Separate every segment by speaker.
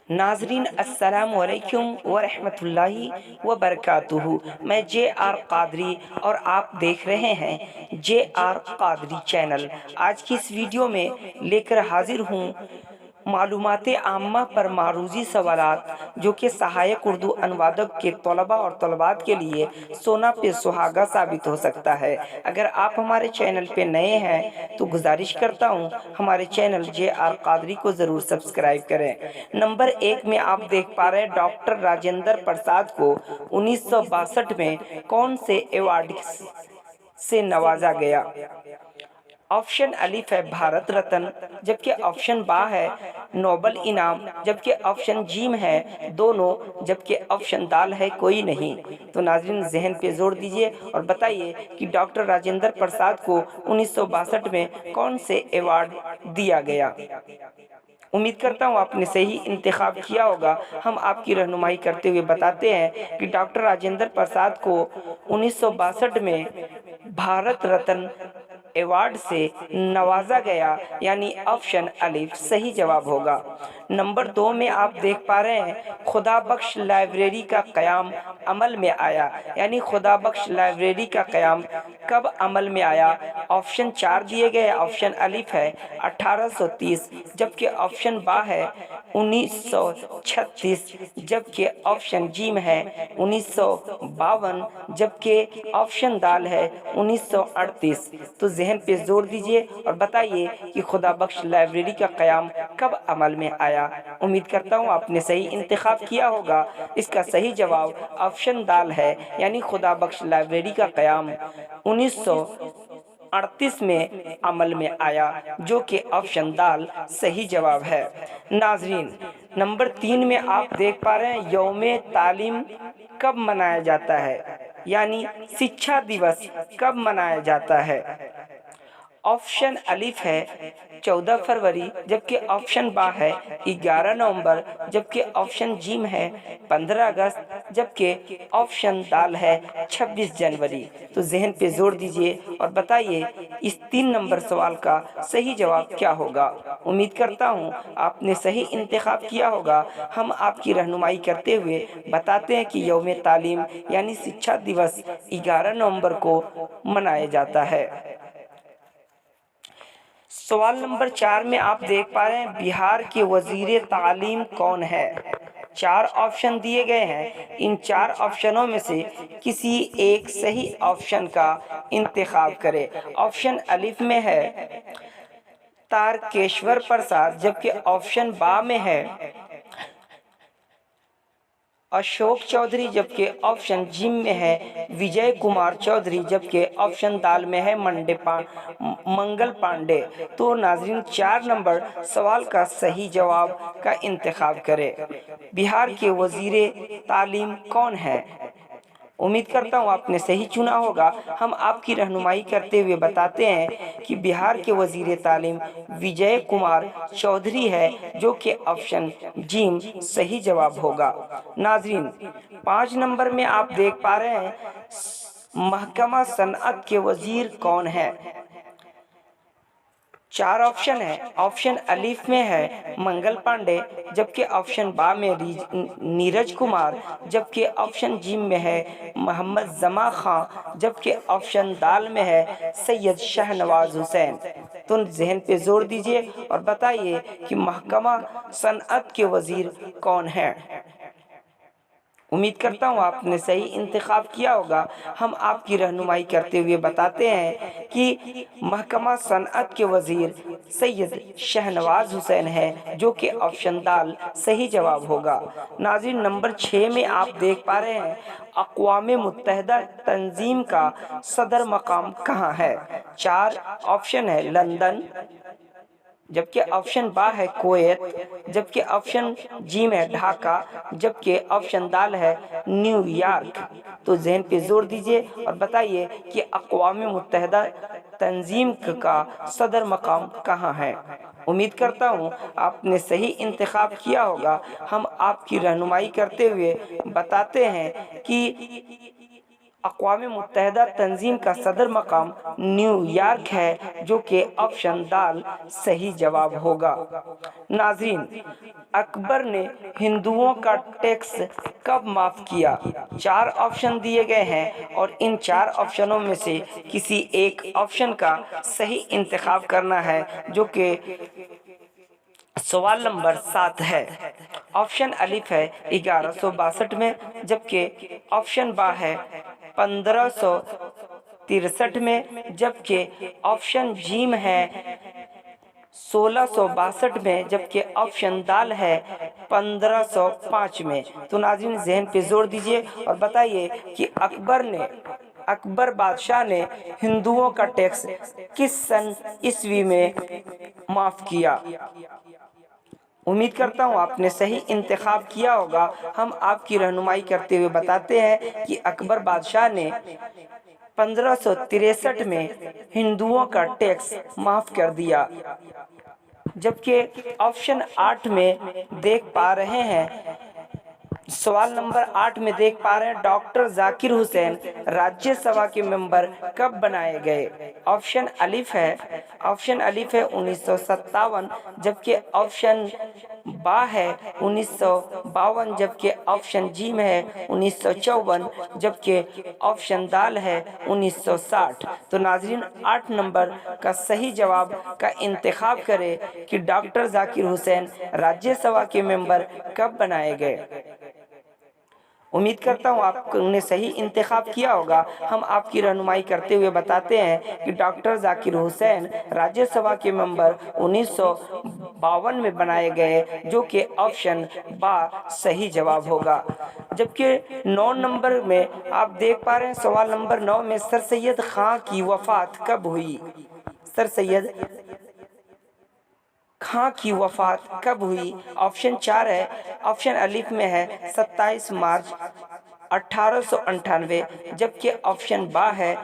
Speaker 1: ناظرین السلام علیکم ورحمۃ اللہ وبرکاتہ۔ میں جے آر قادری اور آپ دیکھ رہے ہیں جے آر قادری چینل۔ آج کی اس ویڈیو میں لے کر حاضر ہوں معلومات عامہ پر معروضی سوالات جو کہ سہایک اردو انوادک کے طلباء اور طلبات کے لیے سونا پہ سہاگا ثابت ہو سکتا ہے۔ اگر آپ ہمارے چینل پہ نئے ہیں تو گزارش کرتا ہوں ہمارے چینل جے آر قادری کو ضرور سبسکرائب کریں۔ نمبر 1 میں آپ دیکھ پا رہے ہیں ڈاکٹر راجندر پرساد کو 1962 میں کون سے ایوارڈ سے نوازا گیا؟ آپشن الف ہے بھارت رتن، جبکہ آپشن با ہے نوبل انعام، جبکہ آپشن جیم ہے دونوں، جبکہ آپشن دال ہے کوئی نہیں۔ تو ناظرین ذہن پہ زور دیجئے اور بتائیے کہ ڈاکٹر راجندر پرساد کو 1962 میں کون سے ایوارڈ دیا گیا؟ امید کرتا ہوں آپ نے صحیح انتخاب کیا ہوگا۔ ہم آپ کی رہنمائی کرتے ہوئے بتاتے ہیں کہ ڈاکٹر راجندر پرساد کو 1962 میں بھارت رتن ایوارڈ سے نوازا گیا، یعنی آپشن الف صحیح جواب ہوگا۔ نمبر 2 میں آپ دیکھ پا رہے ہیں خدا بخش لائبریری کا قیام عمل میں آیا، یعنی خدا بخش لائبریری کا قیام کب عمل میں آیا؟ آپشن 4 دیے گئے، آپشن الف ہے 1830، جبکہ آپشن با ہے 1936، جبکہ آپشن جیم ہے 1952، جبکہ آپشن دال ہے 1938۔ تو ذہن پہ زور دیجئے اور بتائیے کہ خدا بخش لائبریری کا قیام کب عمل میں آیا؟ امید کرتا ہوں آپ نے صحیح انتخاب کیا ہوگا۔ اس کا صحیح جواب آپشن دال ہے، یعنی خدا بخش لائبریری کا قیام 1938 میں عمل میں آیا، جو کہ آپشن دال صحیح جواب ہے۔ ناظرین نمبر 3 میں آپ دیکھ پا رہے ہیں یوم تعلیم کب منایا جاتا ہے، یعنی شکشا دیوس کب منایا جاتا ہے؟ آپشن الف ہے 14 فروری، جبکہ آپشن با ہے 11 نومبر، جبکہ آپشن جیم ہے 15 اگست، جبکہ آپشن دال ہے 26 جنوری۔ تو ذہن پہ زور دیجئے اور بتائیے اس 3 نمبر سوال کا صحیح جواب کیا ہوگا؟ امید کرتا ہوں آپ نے صحیح انتخاب کیا ہوگا۔ ہم آپ کی رہنمائی کرتے ہوئے بتاتے ہیں کہ یوم تعلیم یعنی شکشا دیوس 11 نومبر کو منایا جاتا ہے۔ سوال نمبر 4 میں آپ دیکھ پا رہے ہیں بہار کے وزیر تعلیم کون ہے؟ 4 آپشن دیے گئے ہیں، ان 4 آپشنوں میں سے کسی ایک صحیح آپشن کا انتخاب کرے۔ آپشن الف میں ہے تارکیشور پرساد، جبکہ آپشن با میں ہے اشوک چودھری، جبکہ آپشن جیم میں ہے وجے کمار چودھری، جبکہ آپشن دال میں ہے منگل پانڈے۔ تو ناظرین 4 نمبر سوال کا صحیح جواب کا انتخاب کرے۔ بہار کے وزیر تعلیم کون ہے؟ امید کرتا ہوں آپ نے صحیح چنا ہوگا۔ ہم آپ کی رہنمائی کرتے ہوئے بتاتے ہیں کہ بہار کے وزیر تعلیم وجے کمار چودھری ہے، جو کہ آپشن جیم صحیح جواب ہوگا۔ ناظرین 5 نمبر میں آپ دیکھ پا رہے ہیں محکمہ صنعت کے وزیر کون ہے؟ 4 آپشن ہے، آپشن الف میں ہے منگل پانڈے، جبکہ آپشن با میں نیرج کمار، جبکہ آپشن جیم میں ہے محمد زما خان، جبکہ آپشن دال میں ہے سید شہنواز حسین۔ تو ذہن پہ زور دیجئے اور بتائیے کہ محکمہ صنعت کے وزیر کون ہیں؟ امید کرتا ہوں آپ نے صحیح انتخاب کیا ہوگا۔ ہم آپ کی رہنمائی کرتے ہوئے بتاتے ہیں کہ محکمہ صنعت کے وزیر سید شہنواز حسین ہے، جو کہ آپشن دال صحیح جواب ہوگا۔ ناظرین نمبر 6 میں آپ دیکھ پا رہے ہیں اقوام متحدہ تنظیم کا صدر مقام کہاں ہے؟ 4 آپشن ہے لندن، جبکہ آپشن با ہے کویت، جبکہ آپشن جیم ہے ڈھاکہ، جبکہ آپشن دال ہے نیو یارک۔ تو ذہن پہ زور دیجئے اور بتائیے کہ اقوام متحدہ تنظیم کا صدر مقام کہاں ہے؟ امید کرتا ہوں آپ نے صحیح انتخاب کیا ہوگا۔ ہم آپ کی رہنمائی کرتے ہوئے بتاتے ہیں کہ اقوام متحدہ تنظیم کا صدر مقام نیو یارک ہے، جو کہ آپشن دال صحیح جواب ہوگا۔ ناظرین، اکبر نے ہندوؤں کا ٹیکس کب معاف کیا؟ 4 آپشن دیے گئے ہیں اور ان 4 آپشنوں میں سے کسی ایک آپشن کا صحیح انتخاب کرنا ہے، جو کہ سوال نمبر 7 ہے۔ آپشن الف ہے 1162 میں، جبکہ آپشن با ہے 1563 میں، جبکہ آپشن جیم ہے 1662 میں، جبکہ آپشن دال ہے 1505 میں۔ تو ناظرین ذہن پہ زور دیجئے اور بتائیے کہ اکبر بادشاہ نے ہندوؤں کا ٹیکس کس سن عیسوی میں معاف کیا؟ امید کرتا ہوں آپ نے صحیح انتخاب کیا ہوگا۔ ہم آپ کی رہنمائی کرتے ہوئے بتاتے ہیں کہ اکبر بادشاہ نے 1563 میں ہندوؤں کا ٹیکس معاف کر دیا، جبکہ آپشن 8 میں دیکھ پا رہے ہیں، سوال نمبر 8 میں دیکھ پا رہے ہیں ڈاکٹر ذاکر حسین راجیہ سبھا کے ممبر کب بنائے گئے؟ آپشن الف ہے 1957، جبکہ آپشن با ہے 1952، جبکہ آپشن جیم ہے 1954، جبکہ آپشن دال ہے 1960۔ تو ناظرین 8 نمبر کا صحیح جواب کا انتخاب کرے کہ ڈاکٹر ذاکر حسین راجیہ سبھا کے ممبر کب بنائے گئے۔ امید کرتا ہوں آپ نے صحیح انتخاب کیا ہوگا۔ ہم آپ کی رہنمائی کرتے ہوئے بتاتے ہیں کہ ڈاکٹر ذاکر حسین راجیہ سبھا کے ممبر 1952 میں بنائے گئے، جو کہ آپشن با صحیح جواب ہوگا۔ جبکہ 9 نمبر میں آپ دیکھ پا رہے ہیں، سوال نمبر 9 میں سر سید خاں کی وفات کب ہوئی؟ سر سید خاں کی وفات کب ہوئی؟ آپشن 4 ہے، آپشن الف میں ہے 27 مارچ 1898، جبکہ آپشن با ہے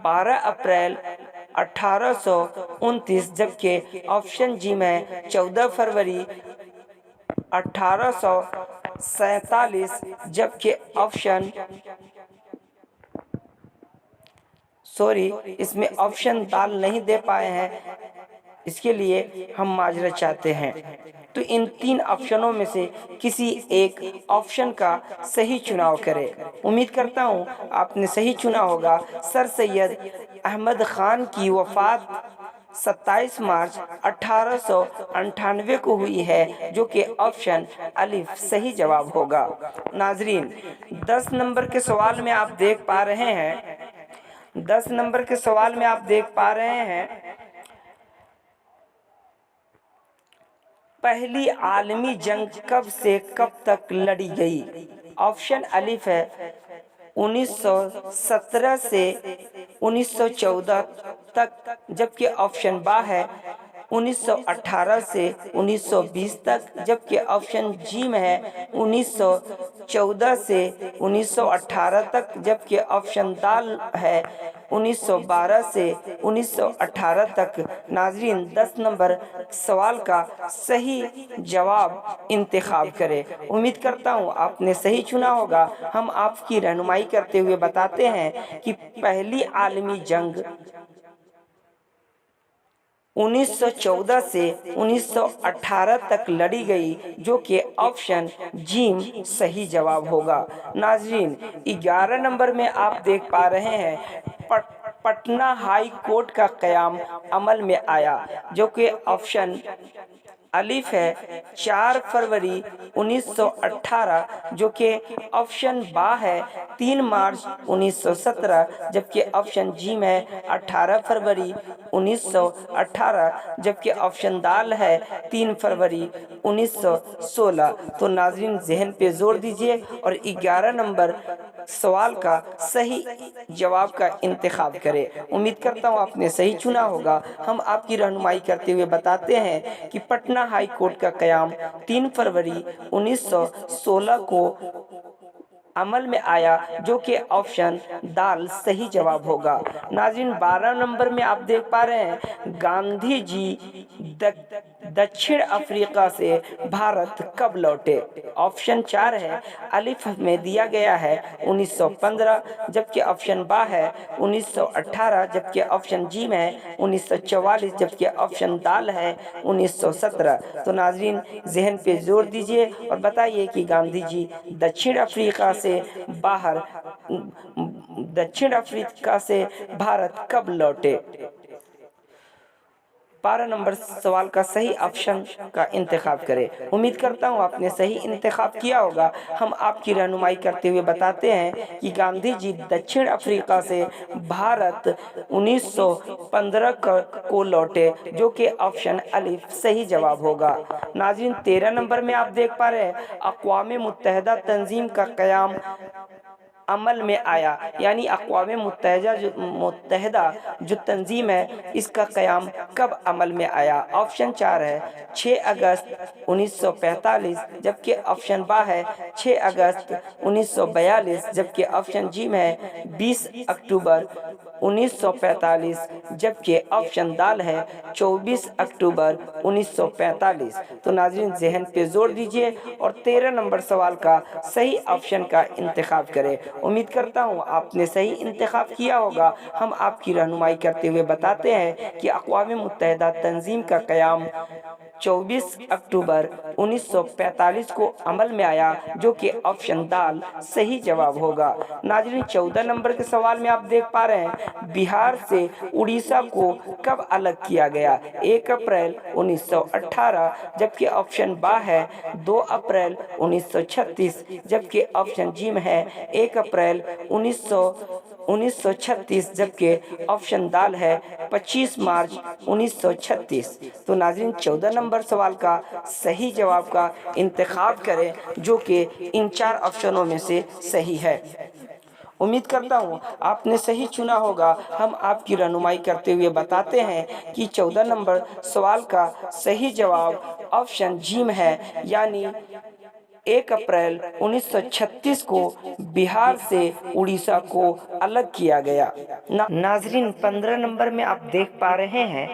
Speaker 1: 12 اپریل 1829، جبکہ آپشن جی میں 14 فروری 1847، جبکہ آپشن اس میں آپشن دال نہیں دے پائے ہیں، اس کے لیے ہم معذرت چاہتے ہیں۔ تو ان 3 آپشنوں میں سے کسی ایک آپشن کا صحیح چناؤ کرے۔ امید کرتا ہوں آپ نے صحیح چنا ہوگا۔ سر سید احمد خان کی وفات 27 مارچ 1898 کو ہوئی ہے، جو کہ آپشن الف صحیح جواب ہوگا۔ ناظرین 10 نمبر کے سوال میں آپ دیکھ پا رہے ہیں، 10 نمبر کے سوال میں آپ دیکھ پا رہے ہیں، پہلی عالمی جنگ کب سے کب تک لڑی گئی؟ آپشن الف ہے 1917 سے 1914 تک، جبکہ آپشن با ہے 1918 سے 1920 تک، جبکہ آپشن جی میں ہے 1914 سے 1918 تک، جبکہ آپشن دال ہے 1912 سے 1918 تک۔ ناظرین 10 نمبر سوال کا صحیح جواب انتخاب کرے۔ امید کرتا ہوں آپ نے صحیح چنا ہوگا۔ ہم آپ کی رہنمائی کرتے ہوئے بتاتے ہیں کہ پہلی عالمی جنگ 1914 سے 1918 تک لڑی گئی، جو کہ آپشن جیم صحیح جواب ہوگا۔ ناظرین 11 نمبر میں آپ دیکھ پا رہے ہیں پٹنہ ہائی کورٹ کا قیام عمل میں آیا، جو کہ آپشن الف ہے 4 فروری 1918، جو کہ آپشن با ہے 3 مارچ 1917، جبکہ آپشن جی میں 18 فروری 1918، جبکہ آپشن دال ہے 3 فروری 1916۔ تو ناظرین ذہن پہ زور دیجئے اور 11 نمبر سوال کا صحیح جواب کا انتخاب کرے۔ امید کرتا ہوں آپ نے صحیح چنا ہوگا۔ ہم آپ کی رہنمائی کرتے ہوئے بتاتے ہیں کہ پٹنہ ہائی کورٹ کا قیام 3 فروری 1916 کو عمل میں آیا، جو کہ آپشن دال صحیح جواب ہوگا۔ ناظرین 12 نمبر میں آپ دیکھ پا رہے ہیں گاندھی جی दक्षिण अफ्रीका से भारत कब लौटे? ऑप्शन 4 है अलिफ में दिया गया है 1915, जबकि ऑप्शन बा है 1918, जबकि ऑप्शन जी में है 1944, जबकि ऑप्शन दाल है 1917। तो नाजरीन जहन पे जोर दीजिए और बताइए कि गांधी जी दक्षिण अफ्रीका से भारत कब लौटे? 12 नंबर सवाल का सही ऑप्शन का इंतखाब करें। उम्मीद करता हूँ आपने सही इंतखाब किया होगा। हम आपकी रहनुमाई करते हुए बताते हैं कि गांधी जी दक्षिण अफ्रीका से भारत 1915 को लौटे, जो कि ऑप्शन अलिफ सही जवाब होगा। नाज़रीन 13 नंबर में आप देख पा रहे हैं अक़वाम मुत्तहिदा तंजीम का क़याम अमल में आया, यानी अक़वाम मुत्तहिदा जो तंजीम है इसका क़याम कब अमल में आया? ऑप्शन 4 है 6 अगस्त 1945, जबकि ऑप्शन बा है 6 अगस्त 1942, जबकि ऑप्शन जी में है 20 अक्टूबर 1945, जबकि ऑप्शन दाल है 24 अक्टूबर 1945। तो नाज़रीन ज़हन पे जोर दीजिए और 13 नंबर सवाल का सही ऑप्शन का इंतखाब करें। उम्मीद करता हूँ आपने सही इंतखाब किया होगा। हम आपकी रहनुमाई करते हुए बताते हैं कि अक़वाम मुत्तहिदा तंजीम का क़याम 24 अक्टूबर 1945 को अमल में आया, जो कि ऑप्शन दाल सही जवाब होगा। नाज़रीन 14 नंबर के सवाल में आप देख पा रहे हैं बिहार से उड़ीसा को कब अलग किया गया? 1 अप्रैल 1918, जबकि ऑप्शन बा है 2 अप्रैल 1936, जबकि ऑप्शन जी में है 1 अप्रैल 1936, जबकि ऑप्शन दाल है 25 मार्च 1936। तो नाज़रीन 14 नंबर सवाल का सही जवाब का इंतखाब करें, जो कि इन 4 ऑप्शनों में से सही है। उम्मीद करता हूँ आपने सही चुना होगा। हम आपकी रहनुमाई करते हुए बताते हैं कि 14 नंबर सवाल का सही जवाब ऑप्शन जी में है, यानी 1 अप्रैल 1936 को बिहार से उड़ीसा को अलग किया गया। नाजरीन 15 नंबर में आप देख पा रहे हैं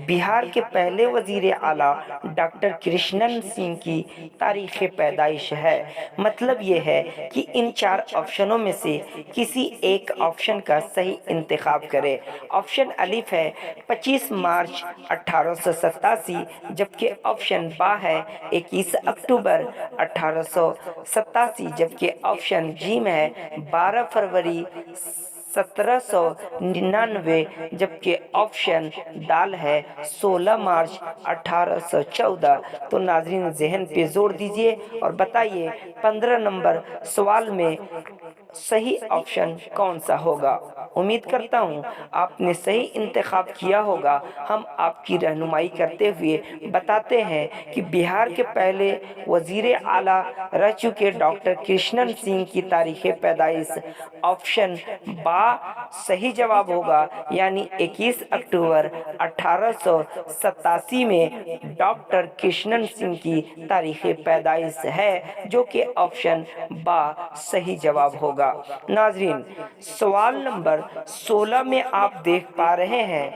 Speaker 1: बिहार के पहले वजीर आला डॉक्टर कृष्णन सिंह की तारीख पैदाइश है। मतलब ये है कि इन 4 ऑप्शनों में से किसी एक ऑप्शन का सही इंतखाब करें। ऑप्शन अलिफ है 25 मार्च 1887, जबकि ऑप्शन बा है 21 अक्टूबर 1887, जबकि ऑप्शन जी में है 12 फरवरी 1799, जबकि ऑप्शन दाल है 16 मार्च 1814। तो नाजरीन जहन पे जोर दीजिए और बताइए 15 नंबर सवाल में सही ऑप्शन कौन सा होगा? उम्मीद करता हूँ आपने सही इंतखाब किया होगा। हम आपकी रहनुमाई करते हुए बताते हैं कि बिहार के पहले वजीर आला रह चुके डॉक्टर कृष्णन सिंह की तारीख पैदाइश ऑप्शन बा सही जवाब होगा, यानी 21 अक्टूबर 1887 में डॉक्टर कृष्णन सिंह की तारीख पैदाइश है, जो कि ऑप्शन बा सही जवाब होगा। नाजरीन सवाल नंबर 16 में आप देख पा रहे हैं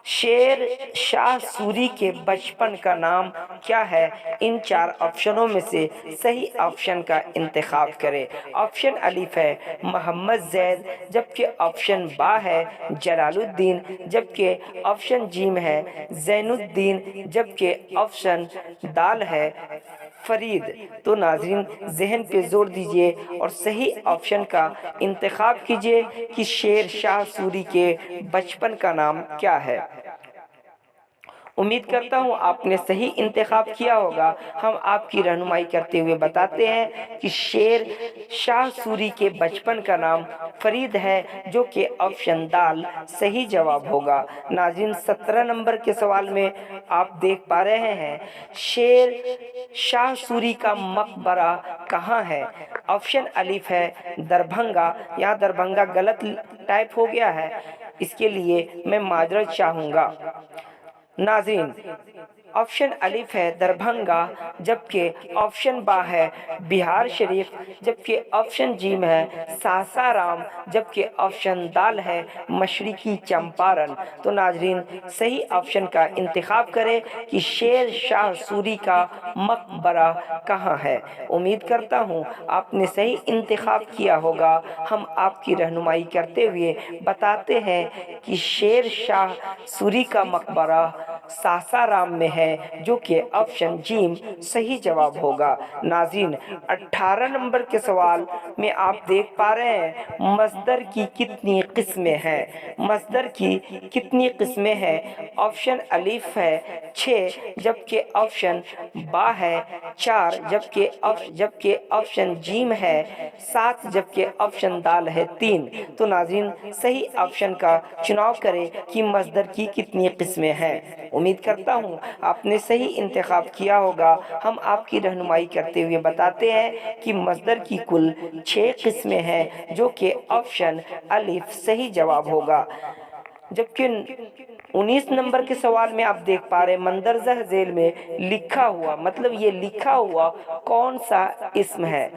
Speaker 1: शेर शाह सूरी के बचपन का नाम क्या है? इन 4 ऑप्शनों में से सही ऑप्शन का इंतखाब करें। ऑप्शन अलिफ है मोहम्मद जैद, जबकि ऑप्शन बा है जलालुद्दीन, जबकि ऑप्शन जी में है जैनुद्दीन, जबकि ऑप्शन दाल है फरीद। तो नाजरीन जहन पे जोर दीजिए और सही ऑप्शन का इंतखाब कीजिए कि शेर शाह सूरी के बचपन का नाम क्या है। उम्मीद करता हूँ आपने सही इंतखाब किया होगा। हम आपकी रहनुमाई करते हुए बताते हैं कि शेर शाह सूरी के बचपन का नाम फरीद है, जो कि ऑप्शन दाल सही जवाब होगा। नाज़रीन 17 नंबर के सवाल में आप देख पा रहे हैं शेर शाह सूरी का मकबरा कहाँ है? ऑप्शन अलिफ है दरभंगा। यहाँ दरभंगा गलत टाइप हो गया है, इसके लिए मैं माजरत चाहूँगा। नाज़रीन ऑप्शन अलिफ है दरभंगा, जबकि ऑप्शन बा है बिहार शरीफ, जबकि ऑप्शन जीम है सासाराम, जबकि ऑप्शन दाल है मशरकी चंपारण। तो नाजरीन सही ऑप्शन का इंतखाब करें कि शेर शाह सूरी का मकबरा कहाँ है। उम्मीद करता हूँ आपने सही इंतखाब किया होगा। हम आपकी रहनुमाई करते हुए बताते हैं कि शेर शाह सूरी का मकबरा सासाराम में है, जो कि ऑप्शन जीम सही जवाब होगा। नाज़रीन 18 नंबर के सवाल में आप देख पा रहे हैं मस्दर की कितनी किस्में हैं। मस्दर की कितनी किस्में हैं? ऑप्शन अलिफ है 6, जबकि ऑप्शन बा है 4, जबकि ऑप्शन जीम है 7, जबकि ऑप्शन दाल है 3। तो नाज़रीन सही ऑप्शन का चुनाव करें कि मस्दर की कितनी किस्में हैं। उम्मीद करता हूँ आपने सही इंतखाब किया होगा। हम आपकी रहनुमाई करते हुए बताते हैं कि मस्दर की कुल 6 किस्में हैं, जो कि ऑप्शन अलिफ सही जवाब होगा। जबकि 19 नंबर के सवाल में आप देख पा रहे हैं मंदरजा झेल में लिखा हुआ, मतलब ये लिखा हुआ कौन सा इस्म है,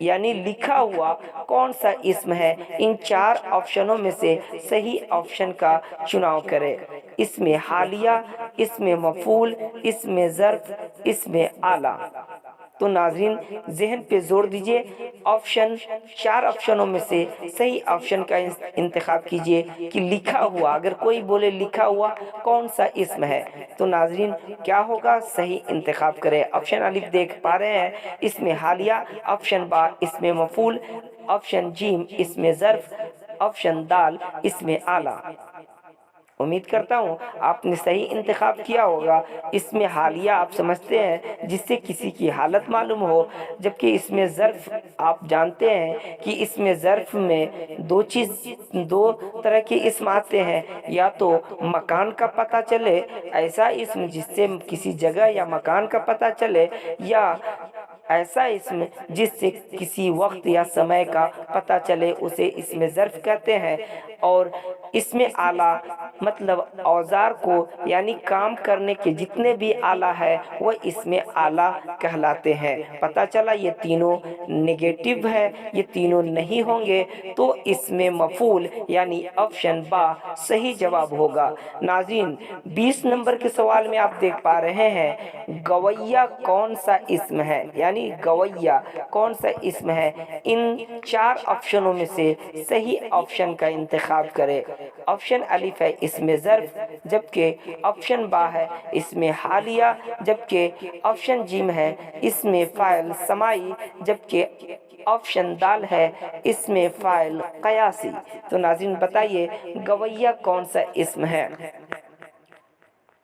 Speaker 1: यानी लिखा हुआ कौन सा इस्म है। इन 4 ऑप्शनों में से सही ऑप्शन का चुनाव करें। इसमें हालिया, इसमें मफूल, इसमें ज़र्फ, इसमें आला। तो नाज़रीन जहन पे जोर दीजिए, ऑप्शन 4 ऑप्शनों में से सही ऑप्शन का इंतखाब कीजिए कि लिखा हुआ, अगर कोई बोले लिखा हुआ कौन सा इस्म है तो नाज़रीन क्या होगा, सही इंतखाब करें। ऑप्शन अलिफ देख पा रहे हैं इसमें हालिया, ऑप्शन बा इसमें मफूल, ऑप्शन जीम इसमें ज़र्फ, ऑप्शन दाल इसमें आला। उम्मीद करता हूँ आपने सही इंतखाब किया होगा। इसमें हालिया आप समझते हैं जिससे किसी की हालत मालूम हो, जबकि इसमें ज़र्फ़ आप जानते हैं कि इसमें ज़र्फ़ में दो तरह के इस्म आते हैं, या तो मकान का पता चले ऐसा इस्म जिससे किसी जगह या मकान का पता चले, या ऐसा इस्म जिससे किसी वक्त या समय का पता चले, उसे इसमें ज़र्फ़ कहते हैं। और इसमें आला मतलब औजार को यानी काम करने के जितने भी आला है वह इसमें आला कहलाते हैं। पता चला ये तीनों नेगेटिव है, ये तीनों नहीं होंगे तो इसमें मफूल यानी ऑप्शन बा सही जवाब होगा। नाज़रीन 20 नंबर के सवाल में आप देख पा रहे हैं गवैया कौन सा इस्म है, यानी गवैया कौन सा इस्म है। इन 4 ऑप्शनों में से सही ऑप्शन का इंतखाब करें। ऑप्शन अलिफ है इसमें ज़र्फ, जबकि ऑप्शन बा है इसमें हालिया, जबकि ऑप्शन जीम है इसमें फ़ाइल समाई, जबकि ऑप्शन दाल है इसमें फ़ाइल क़यासी। तो नाज़रीन बताइए गवैया कौन सा इस्म है।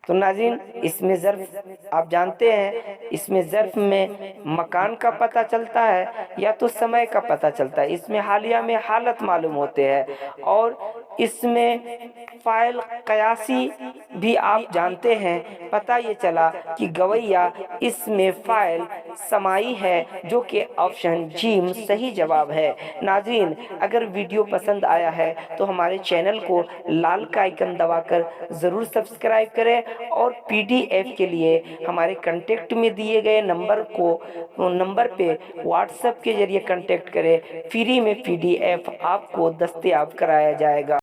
Speaker 1: तो नाज़रीन इसमें ज़र्फ़ आप जानते हैं, इसमें ज़र्फ़ में मकान का पता चलता है या तो समय का पता चलता है। इसमें हालिया में हालत मालूम होते हैं, और इसमें फ़ाइल क़यासी भी आप जानते हैं। पता ये चला कि गवैया इसमें फ़ाइल समाई है, जो कि ऑप्शन जीम सही जवाब है। नाज़रीन अगर वीडियो पसंद आया है तो हमारे चैनल को लाल का आइकन दबाकर ज़रूर सब्सक्राइब करें, और पीडीएफ के लिए हमारे कांटेक्ट में दिए गए नंबर पे व्हाट्सएप के जरिए कांटेक्ट करें। फ्री में पीडीएफ आपको दस्तयाब कराया जाएगा।